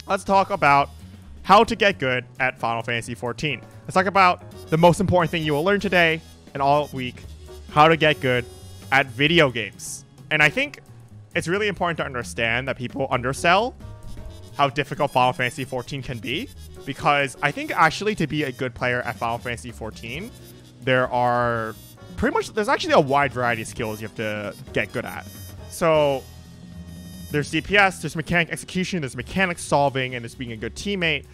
let's talk about how to get good at Final Fantasy XIV. Let's talk about the most important thing you will learn today and all week, how to get good at video games. And I think it's really important to understand that people undersell how difficult Final Fantasy XIV can be, because I think actually to be a good player at Final Fantasy XIV, there's actually a wide variety of skills you have to get good at. So there's DPS, there's mechanic execution, there's mechanic solving, and there's being a good teammate,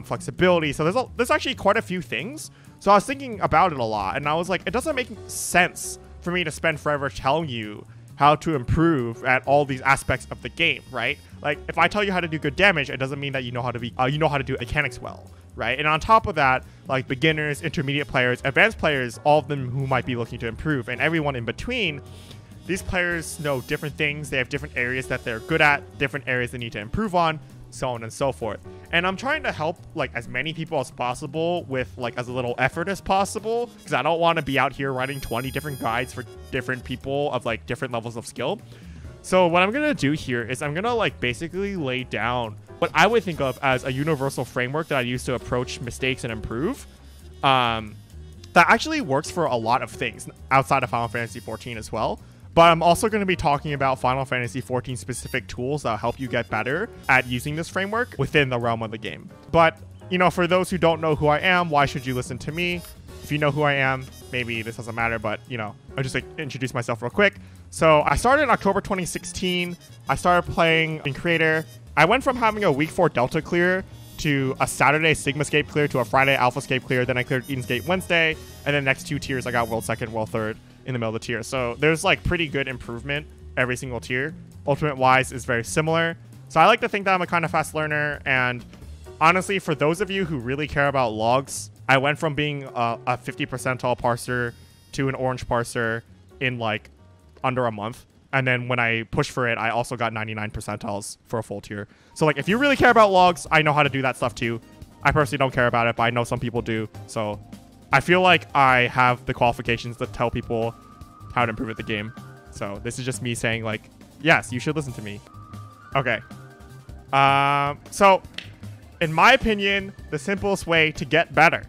flexibility. So there's actually quite a few things. So I was thinking about it a lot, and I was like, it doesn't make sense for me to spend forever telling you how to improve at all these aspects of the game, right? Like, if I tell you how to do good damage, it doesn't mean that you know how to do mechanics well, right? And on top of that, like beginners, intermediate players, advanced players, all of them who might be looking to improve, and everyone in between, these players know different things. They have different areas that they're good at, different areas they need to improve on, so on and so forth. And I'm trying to help like as many people as possible with like as little effort as possible, because I don't want to be out here writing 20 different guides for different people of like different levels of skill. So what I'm gonna do here is I'm gonna like basically lay down what I would think of as a universal framework that I use to approach mistakes and improve. That actually works for a lot of things outside of Final Fantasy XIV as well. But I'm also going to be talking about Final Fantasy XIV specific tools that help you get better at using this framework within the realm of the game. But, you know, for those who don't know who I am, why should you listen to me? If you know who I am, maybe this doesn't matter, but, you know, I'll just like introduce myself real quick. So I started in October 2016. I started playing in Creator. I went from having a week 4 Delta clear to a Saturday Sigmascape clear to a Friday Alphascape clear. Then I cleared Edenscape Wednesday. And then next 2 tiers, I got World 2nd, World 3rd in the middle of the tier. So there's like pretty good improvement every single tier. Ultimate wise is very similar. So I like to think that I'm a kind of fast learner. And honestly, for those of you who really care about logs, I went from being a 50 percentile parser to an orange parser in like under a month. And then when I pushed for it, I also got 99 percentiles for a full tier. So like if you really care about logs, I know how to do that stuff too. I personally don't care about it, but I know some people do. So I feel like I have the qualifications to tell people how to improve at the game. So this is just me saying like, yes, you should listen to me. Okay. So in my opinion, the simplest way to get better,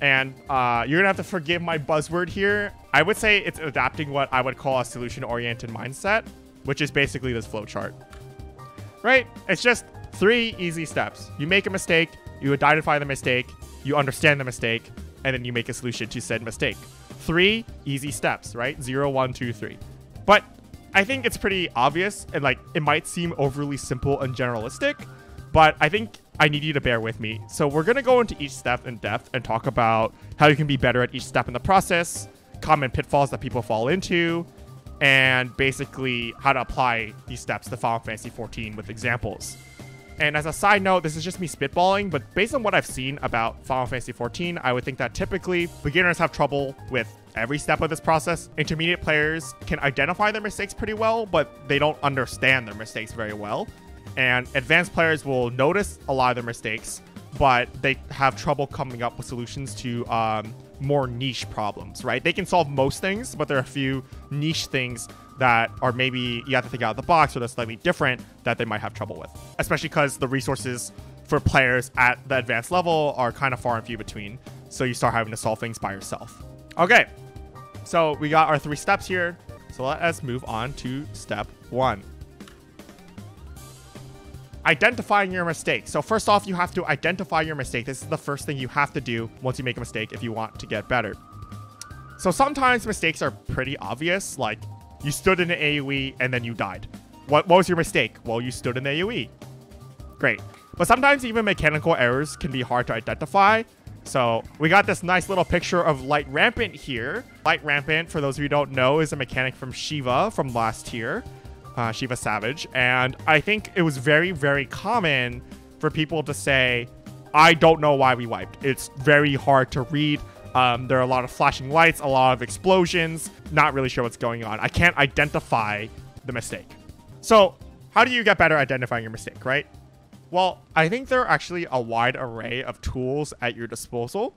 and you're gonna have to forgive my buzzword here, I would say it's adapting what I would call a solution-oriented mindset, which is basically this flowchart, right? It's just 3 easy steps. You make a mistake, you identify the mistake, you understand the mistake, and then you make a solution to said mistake. 3 easy steps, right? 0, 1, 2, 3. But I think it's pretty obvious, and like it might seem overly simple and generalistic, but I think I need you to bear with me. So we're gonna go into each step in depth and talk about how you can be better at each step in the process, common pitfalls that people fall into, and basically how to apply these steps to Final Fantasy XIV with examples. And as a side note, this is just me spitballing, but based on what I've seen about Final Fantasy XIV, I would think that typically beginners have trouble with every step of this process. Intermediate players can identify their mistakes pretty well, but they don't understand their mistakes very well. And advanced players will notice a lot of their mistakes, but they have trouble coming up with solutions to more niche problems, right? They can solve most things, but there are a few niche things that are maybe you have to think out of the box or they're slightly different that they might have trouble with, especially because the resources for players at the advanced level are kind of far and few between. So you start having to solve things by yourself. Okay, so we got our 3 steps here. So let us move on to step 1. Identifying your mistake. So first off, you have to identify your mistake. This is the first thing you have to do once you make a mistake if you want to get better. So sometimes mistakes are pretty obvious, like you stood in an AoE and then you died. What was your mistake? Well, you stood in the AoE. Great. But sometimes even mechanical errors can be hard to identify. So we got this nice little picture of Light Rampant here. Light Rampant, for those of you who don't know, is a mechanic from Shiva from last tier. Shiva Savage. And I think it was very, very common for people to say, I don't know why we wiped. It's very hard to read. There are a lot of flashing lights, a lot of explosions. Not really sure what's going on. I can't identify the mistake. So how do you get better at identifying your mistake, right? Well, I think there are actually a wide array of tools at your disposal.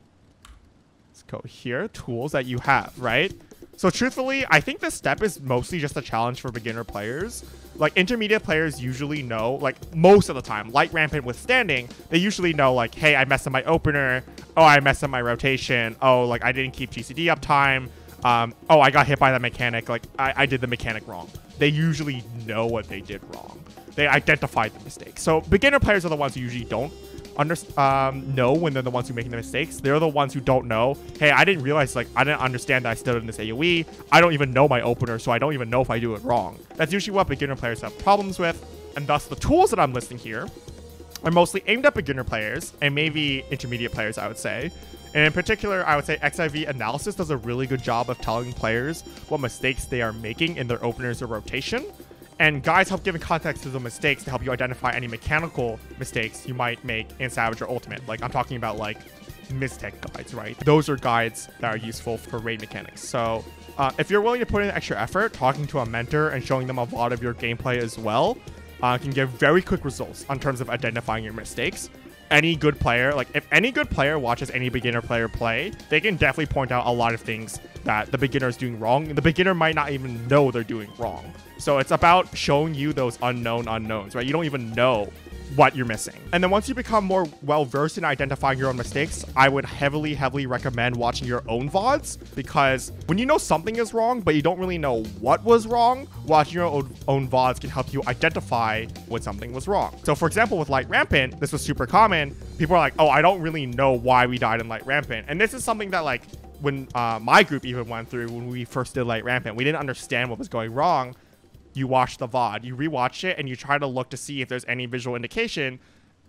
Let's go here. Tools that you have, right? So truthfully, I think this step is mostly just a challenge for beginner players. Like intermediate players usually know, like most of the time, light rampant withstanding, they usually know like, hey, I messed up my opener. Oh, I messed up my rotation. Oh, like I didn't keep GCD uptime. Oh, I got hit by that mechanic. Like I did the mechanic wrong. They usually know what they did wrong. They identified the mistake. So beginner players are the ones who usually don't know when they're the ones who are making the mistakes. They're the ones who don't know, hey, I didn't realize, like, I didn't understand that I stood in this AoE. I don't even know my opener, so I don't even know if I do it wrong. That's usually what beginner players have problems with, and thus the tools that I'm listing here are mostly aimed at beginner players and maybe intermediate players, I would say. And in particular, I would say XIV Analysis does a really good job of telling players what mistakes they are making in their openers or rotation. And guides help giving context to the mistakes to help you identify any mechanical mistakes you might make in Savage or Ultimate. Like, I'm talking about, like, mistech guides, right? Those are guides that are useful for raid mechanics. So, if you're willing to put in extra effort, talking to a mentor and showing them a lot of your gameplay as well, can give very quick results in terms of identifying your mistakes. Any good player, like, if any good player watches any beginner player play, they can definitely point out a lot of things that the beginner is doing wrong. The beginner might not even know they're doing wrong. So it's about showing you those unknown unknowns, right? You don't even know what you're missing. And then once you become more well-versed in identifying your own mistakes, I would heavily recommend watching your own VODs, because when you know something is wrong, but you don't really know what was wrong, watching your own VODs can help you identify when something was wrong. So for example, with Light Rampant, this was super common. People are like, oh, I don't really know why we died in Light Rampant. And this is something that, like, when my group even went through when we first did Light Rampant, we didn't understand what was going wrong. You watch the VOD, you rewatch it, and you try to look to see if there's any visual indication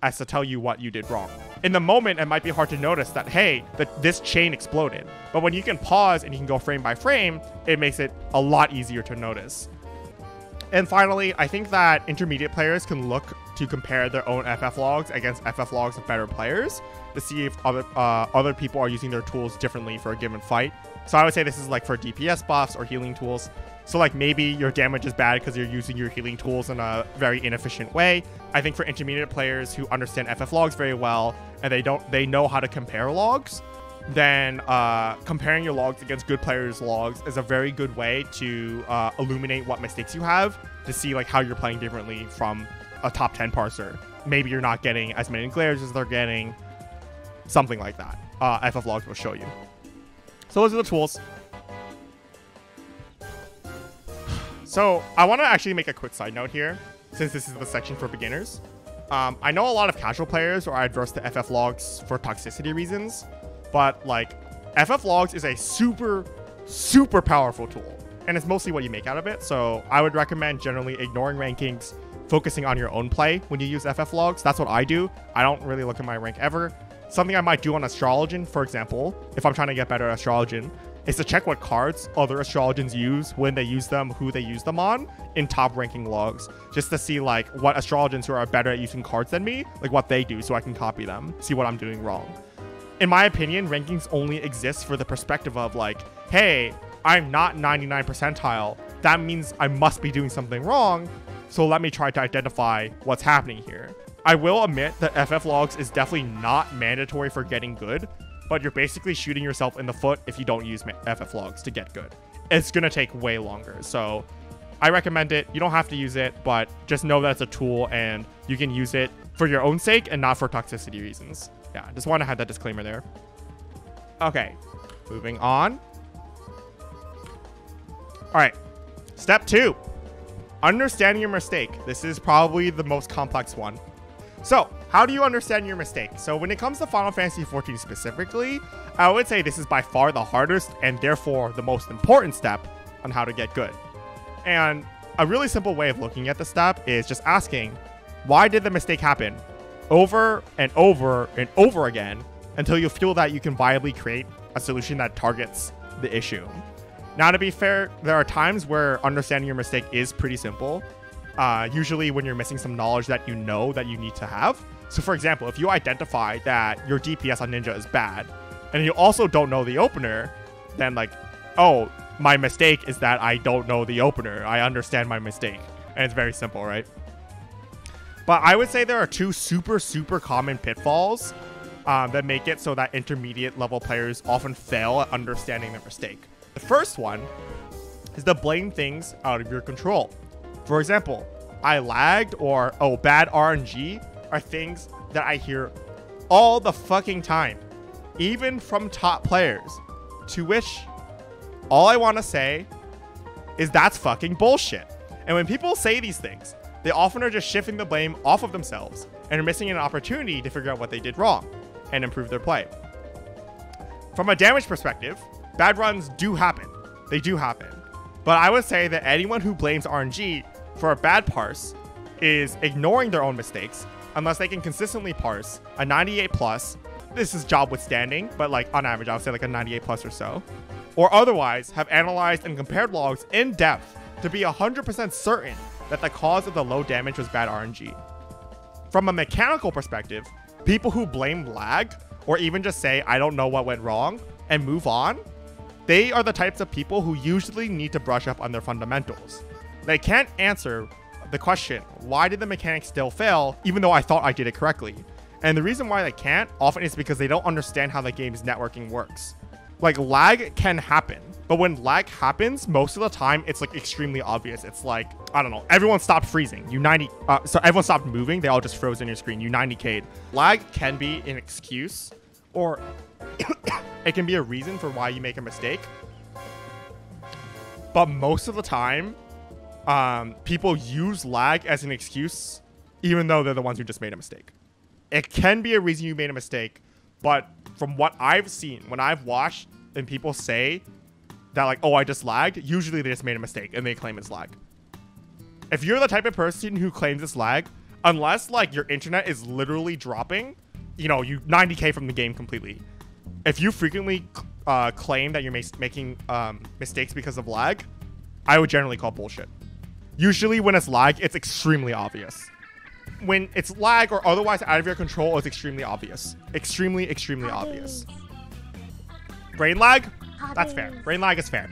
as to tell you what you did wrong. In the moment, it might be hard to notice that, hey, this chain exploded. But when you can pause and you can go frame by frame, it makes it a lot easier to notice. And finally, I think that intermediate players can look to compare their own FFLogs against FFLogs of better players to see if other people are using their tools differently for a given fight. So I would say this is like for DPS buffs or healing tools. So like maybe your damage is bad because you're using your healing tools in a very inefficient way. I think for intermediate players who understand FFLogs very well and they know how to compare logs, then comparing your logs against good players' logs is a very good way to illuminate what mistakes you have, to see like how you're playing differently from a top 10 parser. Maybe you're not getting as many glares as they're getting, something like that. FFLogs will show you. So those are the tools. So I want to actually make a quick side note here, since this is the section for beginners. I know a lot of casual players are adverse to FFLogs for toxicity reasons, but like FFLogs is a super powerful tool, and it's mostly what you make out of it. So I would recommend generally ignoring rankings, focusing on your own play when you use FFLogs. That's what I do. I don't really look at my rank ever. Something I might do on Astrologian, for example, if I'm trying to get better at Astrologian, is to check what cards other Astrologians use, when they use them, who they use them on in top ranking logs, just to see like what Astrologians who are better at using cards than me, like what they do, so I can copy them, see what I'm doing wrong. In my opinion, rankings only exist for the perspective of like, hey, I'm not 99 percentile. That means I must be doing something wrong. So let me try to identify what's happening here. I will admit that FFLogs is definitely not mandatory for getting good, but you're basically shooting yourself in the foot if you don't use FFLogs to get good. It's going to take way longer. So I recommend it. You don't have to use it, but just know that it's a tool and you can use it for your own sake and not for toxicity reasons. Yeah, just want to have that disclaimer there. Okay, moving on. All right, step 2, understanding your mistake. This is probably the most complex one. So, how do you understand your mistake? So when it comes to Final Fantasy XIV specifically, I would say this is by far the hardest and therefore the most important step on how to get good. And a really simple way of looking at the step is just asking, why did the mistake happen? Over and over and over again until you feel that you can viably create a solution that targets the issue. Now, to be fair, there are times where understanding your mistake is pretty simple. Usually when you're missing some knowledge that you know that you need to have. So for example, if you identify that your DPS on Ninja is bad, and you also don't know the opener, then like, oh, my mistake is that I don't know the opener. I understand my mistake. And it's very simple, right? But I would say there are two super common pitfalls that make it so that intermediate level players often fail at understanding their mistake. The first one is to blame things out of your control. For example, I lagged, or oh, bad RNG are things that I hear all the fucking time, even from top players, to which all I want to say is that's fucking bullshit. And when people say these things, they often are just shifting the blame off of themselves and are missing an opportunity to figure out what they did wrong and improve their play. From a damage perspective, bad runs do happen. They do happen. But I would say that anyone who blames RNG for a bad parse is ignoring their own mistakes unless they can consistently parse a 98 plus. This is job withstanding, but like on average, I would say like a 98 plus or so. Or otherwise have analyzed and compared logs in depth to be 100% certain that the cause of the low damage was bad RNG. From a mechanical perspective, people who blame lag or even just say, I don't know what went wrong and move on, they are the types of people who usually need to brush up on their fundamentals. They can't answer the question, why did the mechanic still fail, even though I thought I did it correctly? And the reason why they can't often is because they don't understand how the game's networking works. Like, lag can happen, but when lag happens, most of the time it's like extremely obvious. It's like, I don't know, everyone stopped freezing. So everyone stopped moving. They all just froze in your screen. You 90K'd. Lag can be an excuse, or it can be a reason for why you make a mistake. But most of the time, people use lag as an excuse, even though they're the ones who just made a mistake. It can be a reason you made a mistake, but from what I've seen, when I've watched and people say that like, oh, I just lagged, usually they just made a mistake and they claim it's lag. If you're the type of person who claims it's lag, unless like your internet is literally dropping, you know, you 90K from the game completely. If you frequently claim that you're making mistakes because of lag, I would generally call bullshit. Usually when it's lag, it's extremely obvious. When it's lag or otherwise out of your control, it's extremely obvious. Extremely, extremely obvious. Brain lag? That's fair. Brain lag is fair.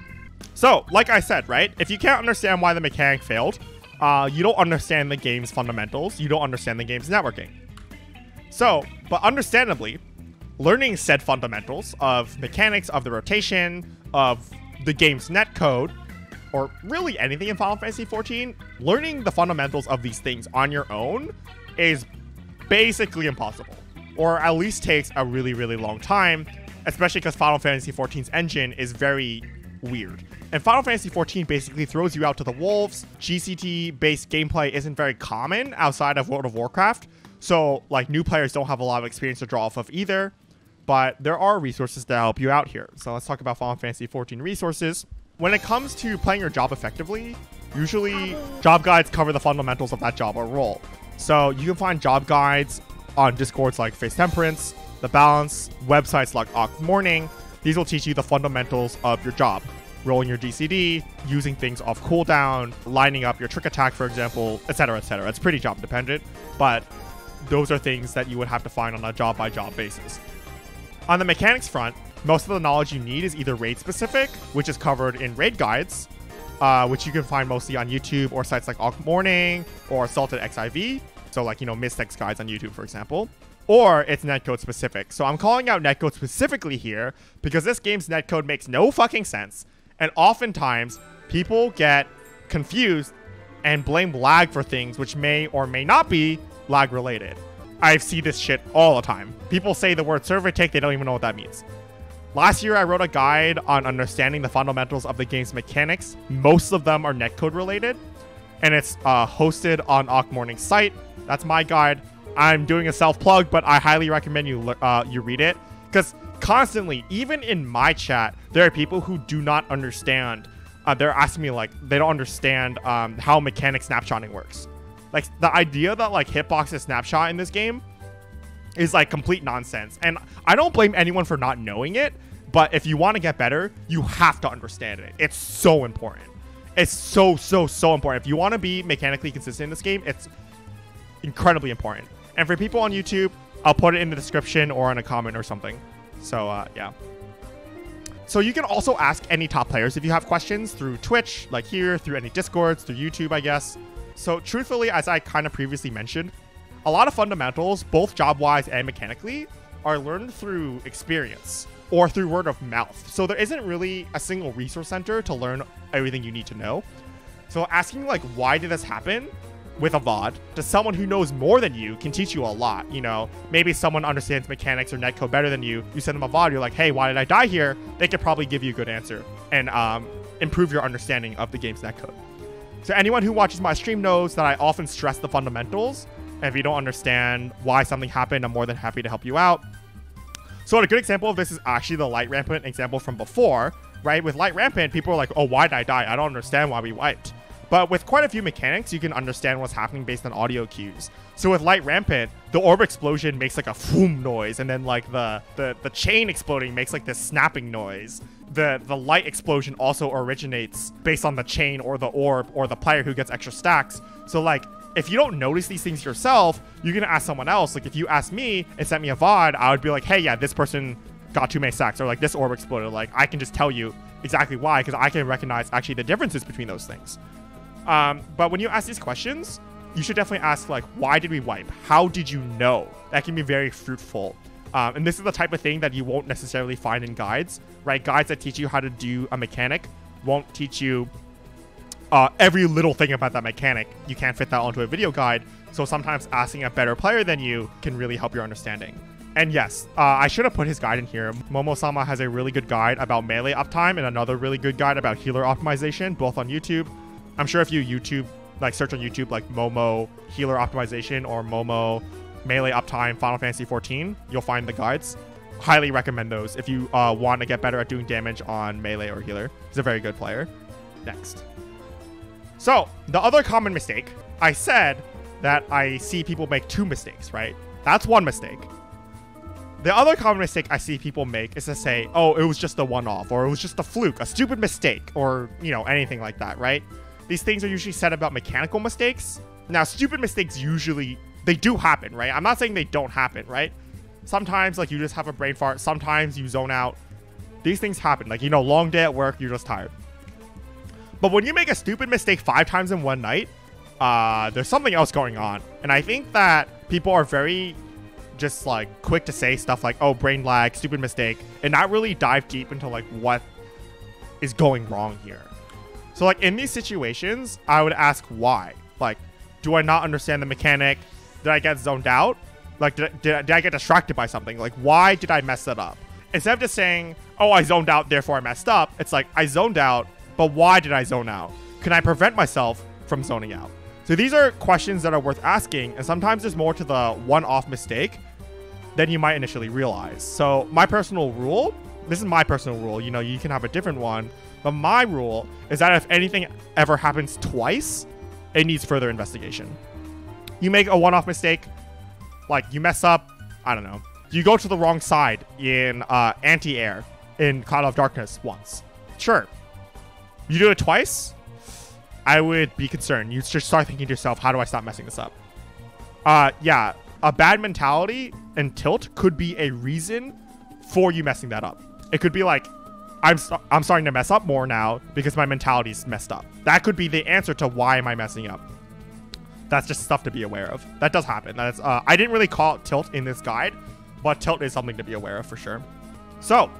So, like I said, right? If you can't understand why the mechanic failed, you don't understand the game's fundamentals. You don't understand the game's networking. So, but understandably, learning said fundamentals of mechanics, of the rotation, of the game's netcode, or really anything in Final Fantasy XIV, learning the fundamentals of these things on your own is basically impossible. Or at least takes a really, really long time, especially because Final Fantasy XIV's engine is very weird. And Final Fantasy XIV basically throws you out to the wolves. GCT-based gameplay isn't very common outside of World of Warcraft, so like new players don't have a lot of experience to draw off of either, but there are resources to help you out here. So let's talk about Final Fantasy XIV resources. When it comes to playing your job effectively, usually job guides cover the fundamentals of that job or role. So you can find job guides on Discords like Face Temperance, The Balance, websites like Oct Morning. These will teach you the fundamentals of your job. Rolling your DCD, using things off cooldown, lining up your trick attack, for example, etc., etc. It's pretty job dependent, but those are things that you would have to find on a job-by-job basis. On the mechanics front, most of the knowledge you need is either raid specific, which is covered in raid guides, which you can find mostly on YouTube or sites like Oct Morning or FFXIV. So like, you know, Mystex guides on YouTube, for example. Or it's netcode specific. So I'm calling out netcode specifically here because this game's netcode makes no fucking sense. And oftentimes people get confused and blame lag for things which may or may not be lag related. I see this shit all the time. People say the word server take, they don't even know what that means. Last year, I wrote a guide on understanding the fundamentals of the game's mechanics. Most of them are netcode related, and it's hosted on Oct Morning's site. That's my guide. I'm doing a self-plug, but I highly recommend you read it, because constantly, even in my chat, there are people who do not understand. They're asking me, like, they don't understand how mechanic snapshotting works. Like, the idea that, like, hitbox is snapshot in this game is like complete nonsense. And I don't blame anyone for not knowing it, but if you want to get better, you have to understand it. It's so important. It's so important. If you want to be mechanically consistent in this game, it's incredibly important. And for people on YouTube, I'll put it in the description or in a comment or something. So yeah. So you can also ask any top players if you have questions through Twitch, like here, through any Discords, through YouTube, I guess. So truthfully, as I kind of previously mentioned, a lot of fundamentals, both job-wise and mechanically, are learned through experience. or through word of mouth. So there isn't really a single resource center to learn everything you need to know. So asking like, why did this happen with a VOD to someone who knows more than you can teach you a lot. You know, maybe someone understands mechanics or netcode better than you. You send them a VOD, you're like, hey, why did I die here? They could probably give you a good answer and improve your understanding of the game's netcode. So anyone who watches my stream knows that I often stress the fundamentals. And if you don't understand why something happened, I'm more than happy to help you out. So a good example of this is actually the Light Rampant example from before, right? With Light Rampant, people are like, oh, why did I die? I don't understand why we wiped. But with quite a few mechanics, you can understand what's happening based on audio cues. So with Light Rampant, the orb explosion makes like a phoom noise, and then like the chain exploding makes like this snapping noise. The light explosion also originates based on the chain or the orb or the player who gets extra stacks. So like, if you don't notice these things yourself, you can ask someone else. Like if you ask me and sent me a VOD, I would be like, hey, yeah, this person got too many stacks, or like this orb exploded. Like I can just tell you exactly why, because I can recognize actually the differences between those things. But when you ask these questions, you should definitely ask like, why did we wipe? How did you know? That can be very fruitful. And this is the type of thing that you won't necessarily find in guides, right? Guides that teach you how to do a mechanic won't teach you every little thing about that mechanic. You can't fit that onto a video guide. So sometimes asking a better player than you can really help your understanding. And yes, I should have put his guide in here. Momo-sama has a really good guide about melee uptime and another really good guide about healer optimization, both on YouTube. I'm sure if you search on YouTube like Momo healer optimization or Momo melee uptime Final Fantasy XIV, you'll find the guides. Highly recommend those if you want to get better at doing damage on melee or healer. He's a very good player. Next. So, the other common mistake, I said that I see people make 2 mistakes, right? That's one mistake. The other common mistake I see people make is to say, oh, it was just a one-off, or it was just a fluke, a stupid mistake, or, you know, anything like that, right? These things are usually said about mechanical mistakes. Now, stupid mistakes usually, they do happen, right? I'm not saying they don't happen, right? Sometimes, like, you just have a brain fart. Sometimes you zone out. These things happen. Like, you know, long day at work, you're just tired. But when you make a stupid mistake 5 times in one night, there's something else going on. And I think that people are very just like quick to say stuff like, oh, brain lag, stupid mistake, and not really dive deep into like what is going wrong here. So like in these situations, I would ask why. Like, do I not understand the mechanic? Did I get zoned out? Like, did I get distracted by something? Like, why did I mess it up? Instead of just saying, oh, I zoned out, therefore I messed up, it's like, I zoned out, but why did I zone out? Can I prevent myself from zoning out? So these are questions that are worth asking, and sometimes there's more to the one-off mistake than you might initially realize. So my personal rule, this is my personal rule, you know, you can have a different one, but my rule is that if anything ever happens twice, it needs further investigation. You make a one-off mistake, like you mess up, I don't know, you go to the wrong side in anti-air in Cloud of Darkness once. Sure. You do it twice, I would be concerned. You just start thinking to yourself, how do I stop messing this up? Yeah, a bad mentality and tilt could be a reason for you messing that up. It could be like, I'm starting to mess up more now because my mentality's messed up. That could be the answer to why am I messing up. That's just stuff to be aware of. That does happen. That's I didn't really call it tilt in this guide, but tilt is something to be aware of for sure. So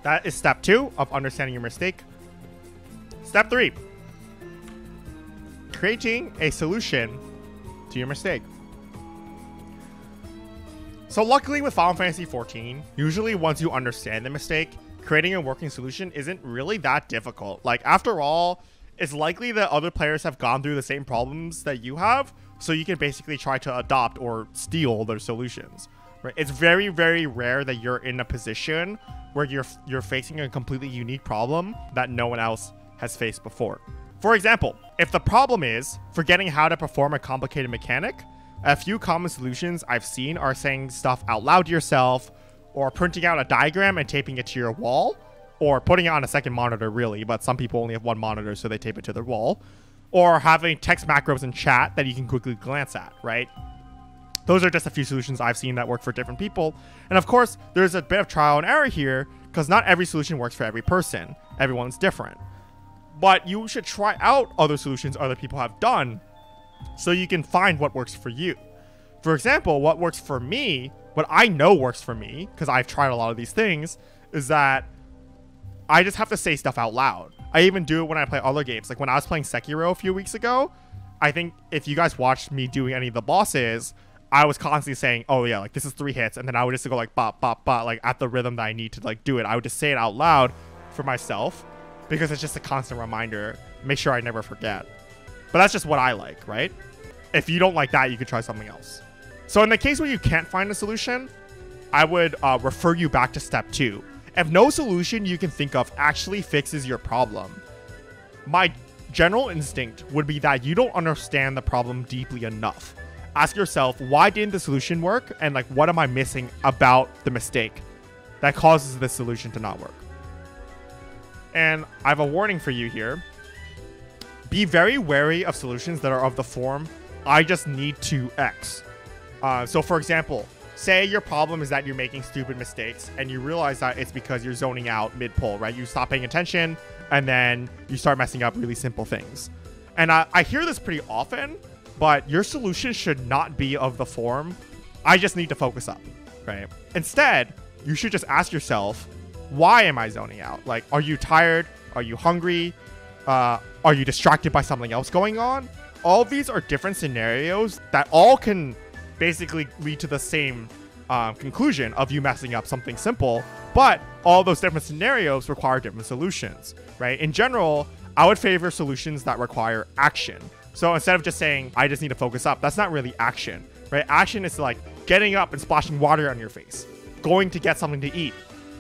that is step 2 of understanding your mistake. Step 3, creating a solution to your mistake. So luckily with Final Fantasy XIV, usually once you understand the mistake, creating a working solution isn't really that difficult. Like after all, it's likely that other players have gone through the same problems that you have, so you can basically try to adopt or steal their solutions. Right? It's very, very rare that you're in a position where you're facing a completely unique problem that no one else has faced before. For example, if the problem is forgetting how to perform a complicated mechanic, a few common solutions I've seen are saying stuff out loud to yourself, or printing out a diagram and taping it to your wall, or putting it on a second monitor really, but some people only have one monitor so they tape it to their wall, or having text macros in chat that you can quickly glance at, right? Those are just a few solutions I've seen that work for different people. And of course, there's a bit of trial and error here because not every solution works for every person. Everyone's different. But you should try out other solutions other people have done so you can find what works for you. For example, what works for me, what I know works for me, because I've tried a lot of these things, is that I just have to say stuff out loud. I even do it when I play other games. Like when I was playing Sekiro a few weeks ago, I think if you guys watched me doing any of the bosses, I was constantly saying, oh yeah, like this is 3 hits. And then I would just go like bop, bop, bop, like at the rhythm that I need to like do it. I would just say it out loud for myself because it's just a constant reminder. Make sure I never forget. But that's just what I like, right? If you don't like that, you could try something else. So in the case where you can't find a solution, I would refer you back to step 2. If no solution you can think of actually fixes your problem, my general instinct would be that you don't understand the problem deeply enough. Ask yourself, why didn't the solution work? And like, what am I missing about the mistake that causes this solution to not work? And I have a warning for you here. Be very wary of solutions that are of the form, I just need to X. So for example, say your problem is that you're making stupid mistakes and you realize that it's because you're zoning out mid-pull, right? You stop paying attention and then you start messing up really simple things. And I hear this pretty often, but your solution should not be of the form, I just need to focus up, right? Instead, you should just ask yourself, why am I zoning out? Like, are you tired? Are you hungry? Are you distracted by something else going on? All of these are different scenarios that all can basically lead to the same conclusion of you messing up something simple, but all those different scenarios require different solutions, right? In general, I would favor solutions that require action. So instead of just saying, I just need to focus up, that's not really action, right? Action is like getting up and splashing water on your face, going to get something to eat,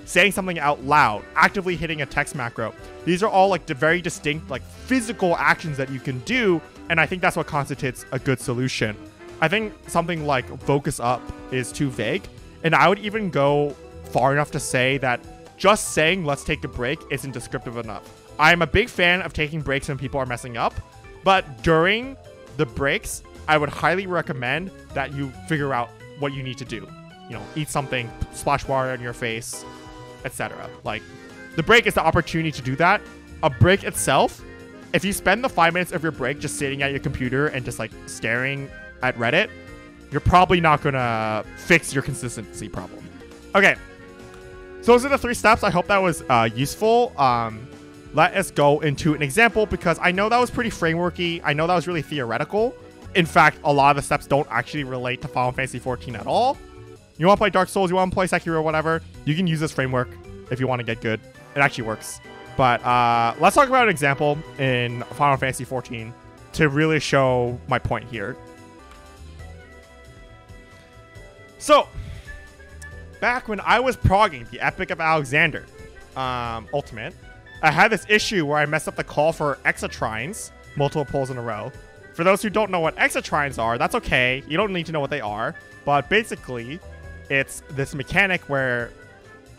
saying something out loud, actively hitting a text macro. These are all like very distinct, like physical actions that you can do. And I think that's what constitutes a good solution. I think something like focus up is too vague. And I would even go far enough to say that just saying, let's take a break isn't descriptive enough. I'm a big fan of taking breaks when people are messing up, but during the breaks, I would highly recommend that you figure out what you need to do. You know, eat something, splash water on your face, etc. Like, the break is the opportunity to do that. A break itself, if you spend the 5 minutes of your break just sitting at your computer and just like staring at Reddit, you're probably not gonna fix your consistency problem. Okay, so those are the 3 steps. I hope that was useful. Let us go into an example because I know that was pretty frameworky. I know that was really theoretical. In fact, a lot of the steps don't actually relate to Final Fantasy XIV at all. You want to play Dark Souls, you want to play Sekiro, whatever, you can use this framework if you want to get good. It actually works. But let's talk about an example in Final Fantasy XIV to really show my point here. So, back when I was progging the Epic of Alexander Ultimate, I had this issue where I messed up the call for exotrines, multiple pulls in a row. For those who don't know what exotrines are, that's okay. You don't need to know what they are. But basically, it's this mechanic where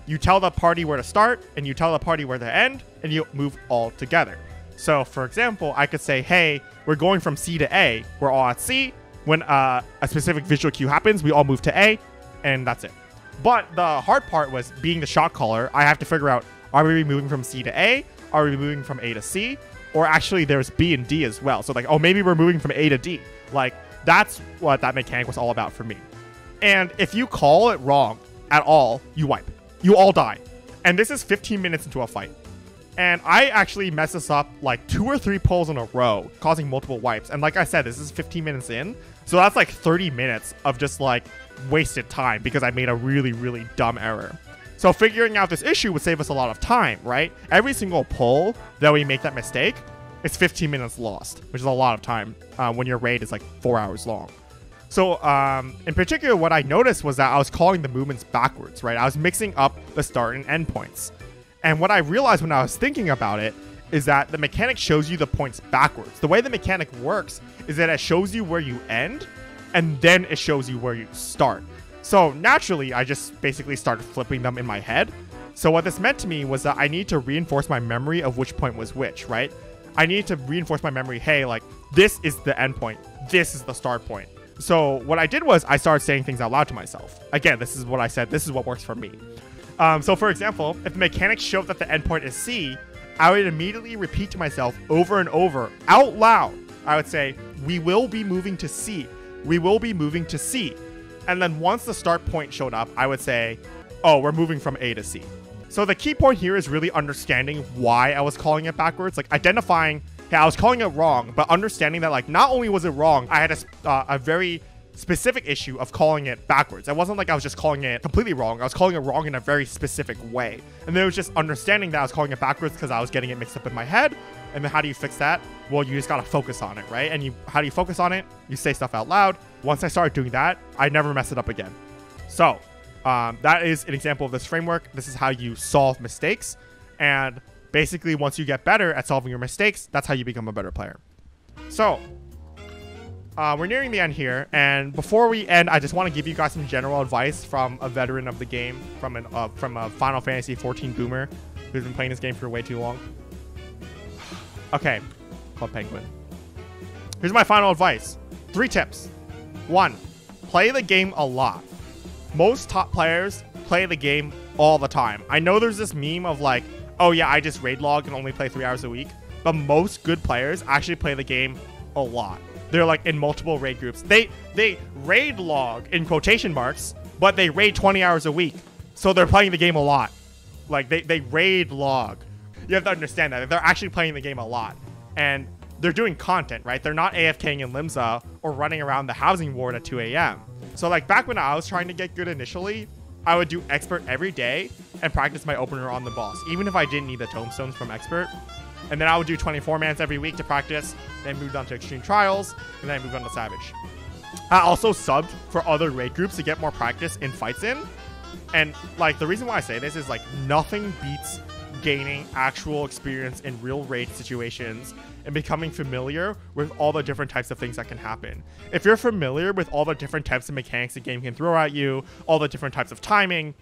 you tell the party where to start and you tell the party where to end and you move all together. So for example, I could say, hey, we're going from C to A. We're all at C. When a specific visual cue happens, we all move to A and that's it. But the hard part was being the shot caller. I have to figure out, are we moving from C to A? Are we moving from A to C? Or actually there's B and D as well. So like, oh, maybe we're moving from A to D. Like that's what that mechanic was all about for me. And if you call it wrong at all, you wipe. You all die. And this is 15 minutes into a fight. And I actually messed this up like 2 or 3 pulls in a row, causing multiple wipes. And like I said, this is 15 minutes in. So that's like 30 minutes of just like wasted time because I made a really, really dumb error. So figuring out this issue would save us a lot of time, right? Every single pull that we make that mistake, it's 15 minutes lost, which is a lot of time when your raid is like 4 hours long. So in particular, what I noticed was that I was calling the movements backwards, right? I was mixing up the start and end points. And what I realized when I was thinking about it is that the mechanic shows you the points backwards. The way the mechanic works is that it shows you where you end and then it shows you where you start. So naturally, I just basically started flipping them in my head. So what this meant to me was that I need to reinforce my memory of which point was which, right? I need to reinforce my memory, hey, like this is the end point. This is the start point. So what I did was I started saying things out loud to myself. Again, this is what I said. This is what works for me. So for example, if the mechanic showed that the endpoint is C, I would immediately repeat to myself over and over out loud. I would say, we will be moving to C. we will be moving to C. And then once the start point showed up, I would say, oh, we're moving from A to C. So the key point here is really understanding why I was calling it backwards, like identifying, hey, I was calling it wrong, but understanding that like not only was it wrong, I had a very specific issue of calling it backwards. It wasn't like I was just calling it completely wrong. I was calling it wrong in a very specific way. And then it was just understanding that I was calling it backwards because I was getting it mixed up in my head. And then how do you fix that? Well, you just gotta focus on it, right? And how do you focus on it? You say stuff out loud. Once I started doing that, I never mess it up again. So that is an example of this framework. This is how you solve mistakes. And basically, once you get better at solving your mistakes, that's how you become a better player. So we're nearing the end here. And before we end, I just want to give you guys some general advice from a veteran of the game, from a Final Fantasy XIV boomer who's been playing this game for way too long. Okay, Club Penguin. Here's my final advice. 3 tips. 1, play the game a lot. Most top players play the game all the time. I know there's this meme of like, oh yeah, I just raid log and only play 3 hours a week. But most good players actually play the game a lot. They're like in multiple raid groups. They raid log in quotation marks, but they raid 20 hours a week. So they're playing the game a lot. Like they raid log. You have to understand that they're actually playing the game a lot, and they're doing content, right? They're not AFKing in Limsa or running around the housing ward at 2 a.m. So like back when I was trying to get good initially, I would do expert every day and practice my opener on the boss, even if I didn't need the tombstones from expert. And then I would do 24-mans every week to practice, then moved on to extreme trials, and then I moved on to savage. I also subbed for other raid groups to get more practice in fights in. And like the reason why I say this is like nothing beats gaining actual experience in real raid situations and becoming familiar with all the different types of things that can happen. If you're familiar with all the different types of mechanics the game can throw at you, all the different types of timing,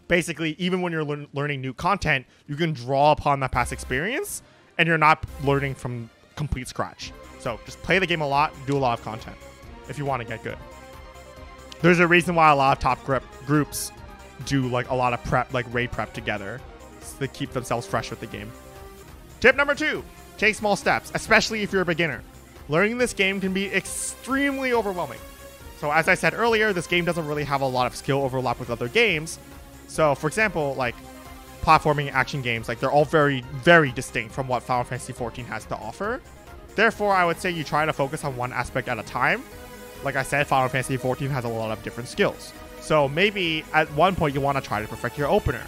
basically even when you're learning new content, you can draw upon that past experience and you're not learning from complete scratch. So just play the game a lot, do a lot of content if you want to get good. There's a reason why a lot of top groups do like a lot of prep, like raid prep together, to keep themselves fresh with the game. Tip number 2, take small steps, especially if you're a beginner. Learning this game can be extremely overwhelming. So as I said earlier, this game doesn't really have a lot of skill overlap with other games. So for example, like platforming action games, like they're all very, very distinct from what Final Fantasy XIV has to offer. Therefore, I would say you try to focus on one aspect at a time. Like I said, Final Fantasy XIV has a lot of different skills. So maybe at one point you want to try to perfect your opener.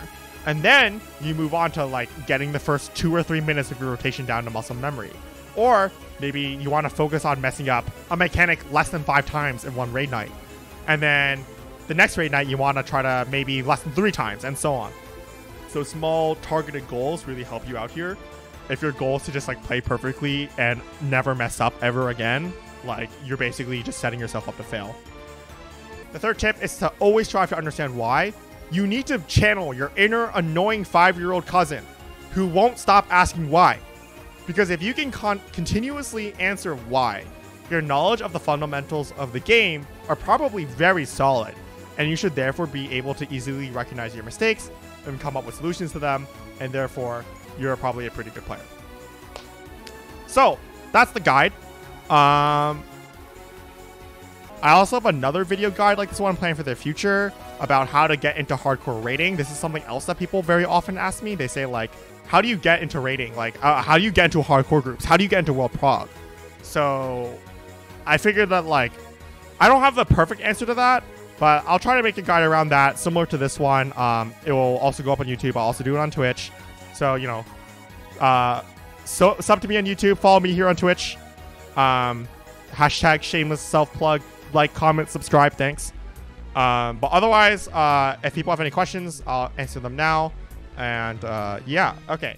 And then you move on to like getting the first 2 or 3 minutes of your rotation down to muscle memory. Or maybe you want to focus on messing up a mechanic less than 5 times in one raid night. And then the next raid night you want to try to maybe less than 3 times and so on. So small targeted goals really help you out here. If your goal is to just like play perfectly and never mess up ever again, like you're basically just setting yourself up to fail. The third tip is to always try to understand why. You need to channel your inner annoying 5-year-old cousin who won't stop asking why. Because if you can continuously answer why, your knowledge of the fundamentals of the game are probably very solid, and you should therefore be able to easily recognize your mistakes and come up with solutions to them, and therefore you're probably a pretty good player. So that's the guide. I also have another video guide like this one I'm planning for the future about how to get into hardcore raiding. This is something else that people very often ask me. They say like, how do you get into raiding? Like, how do you get into hardcore groups? How do you get into World Prog? So I figured that like, I don't have the perfect answer to that, but I'll try to make a guide around that similar to this one. It will also go up on YouTube. I'll also do it on Twitch. So, you know, so sub to me on YouTube, follow me here on Twitch. Hashtag shameless self-plug. Like, comment, subscribe, thanks. But otherwise, if people have any questions, I'll answer them now. And yeah, okay.